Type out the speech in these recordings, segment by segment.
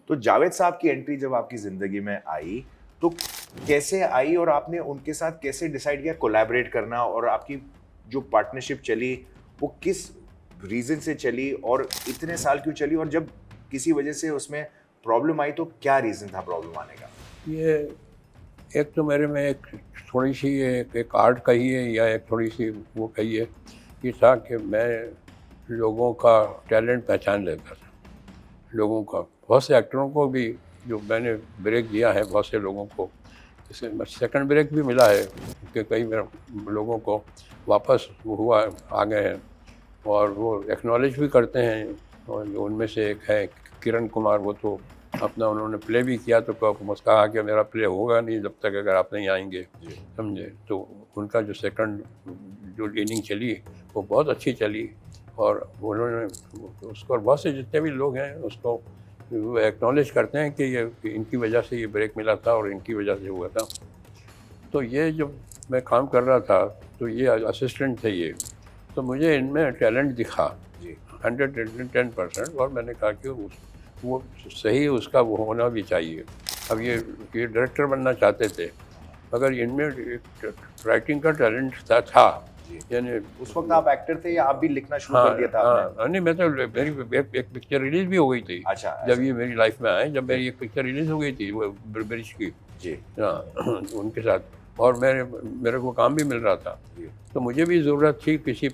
तो जावेद साहब की एंट्री जब आपकी ज़िंदगी में आई, तो कैसे आई और आपने उनके साथ कैसे डिसाइड किया कोलैबोरेट करना, और आपकी जो पार्टनरशिप चली, वो किस रीज़न से चली और इतने साल क्यों चली? और जब किसी वजह से उसमें प्रॉब्लम आई, तो क्या रीज़न था प्रॉब्लम आने का? ये एक तो मेरे में एक थोड़ी-सी एक आर्ट कहिए या एक थोड़ी-सी वो कहिए, ये था कि मैं लोगों का टैलेंट पहचान लेता था, लोगों का। बहुत से एक्टरों को भी जो मैंने ब्रेक दिया है, बहुत से लोगों को, जैसे सेकंड ब्रेक भी मिला है कि कई मेरे लोगों को वापस वो हुआ आ गए हैं और वो एक्नॉलेज भी करते हैं। और उनमें से एक है किरण कुमार, वो तो अपना उन्होंने प्ले भी किया, तो कहा कि मेरा प्ले होगा नहीं जब तक अगर आप नहीं आएंगे, समझे। तो उनका जो सेकंड जो इनिंग चली वो बहुत अच्छी चली और उन्होंने उसको, और बहुत से जितने भी लोग हैं उसको वो एक्नॉलेज करते हैं कि इनकी वजह से ये ब्रेक मिला था और इनकी वजह से हुआ था। तो ये जो मैं काम कर रहा था, तो ये असिस्टेंट थे ये, तो मुझे इनमें टैलेंट दिखा 110%। और मैंने कहा कि वो सही, उसका वो होना भी चाहिए। अब ये डायरेक्टर बनना चाहते थे, मगर इनमें एक राइटिंग का टैलेंट था यानी। उस वक़्त आप एक्टर थे या आप भी लिखना शुरू हाँ कर दिया था आपने? हाँ, नहीं मैं तो, मेरी एक पिक्चर रिलीज भी हो गई थी। अच्छा, जब ये मेरी लाइफ में आए, जब मेरी एक पिक्चर रिलीज हो गई थी वो ब्रिटिश की, जी, हाँ उनके साथ, और मेरे को काम भी मिल रहा था। तो मुझे भी ज़रूरत थी किसी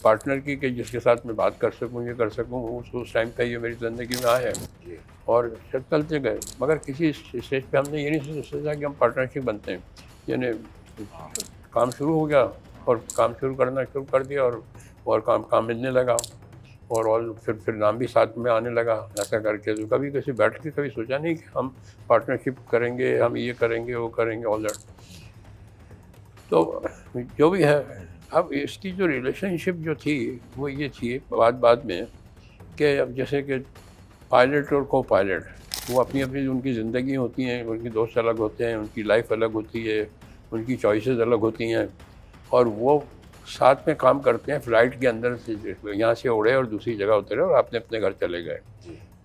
पार्टनर की कि जिसके साथ मैं बात कर सकूं, ये कर सकूं। उस टाइम पे ये मेरी ज़िंदगी में आया है और चलते गए, मगर किसी स्टेज पे हमने ये नहीं सोचा कि हम पार्टनरशिप बनते हैं। यानी काम शुरू हो गया और काम शुरू करना शुरू कर दिया और काम मिलने लगा और फिर नाम भी साथ में आने लगा, ऐसा करके। तो कभी किसी बैठ के कभी सोचा नहीं कि हम पार्टनरशिप करेंगे, हम ये करेंगे, वो करेंगे, ऑल दैट। तो जो भी है, अब इसकी जो रिलेशनशिप जो थी वो ये थी बाद में कि अब जैसे कि पायलट और को पायलट, वो अपनी अपनी उनकी ज़िंदगी होती हैं, उनके दोस्त अलग होते हैं, उनकी लाइफ अलग होती है, उनकी चॉइसेस अलग होती हैं, और वो साथ में काम करते हैं फ़्लाइट के अंदर से, यहाँ से उड़े और दूसरी जगह उतरे और अपने अपने घर चले गए,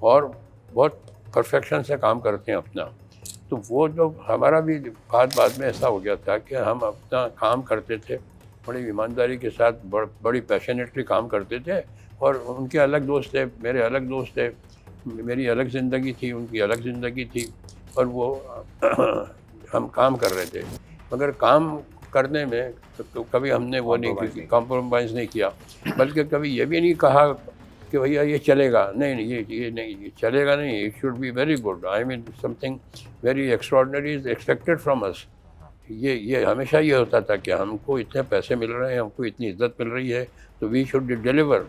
और बहुत परफेक्शन से काम करते हैं अपना। तो वो जो हमारा भी बाद में ऐसा हो गया था कि हम अपना काम करते थे बड़ी ईमानदारी के साथ, बड़ी पैशनेटली काम करते थे, और उनके अलग दोस्त थे, मेरे अलग दोस्त थे, मेरी अलग ज़िंदगी थी, उनकी अलग ज़िंदगी थी, और वो हम काम कर रहे थे। मगर काम करने में तो कभी हमने वो नहीं कॉम्प्रोमाइज़ नहीं किया, बल्कि कभी ये भी नहीं कहा कि भैया ये चलेगा नहीं, ये नहीं, ये चलेगा नहीं, it should be very good, I mean something very extraordinary is expected from us. ये हमेशा ये होता था कि हमको इतने पैसे मिल रहे हैं, हमको इतनी इज़्ज़त मिल रही है, तो वी शुड डिलीवर।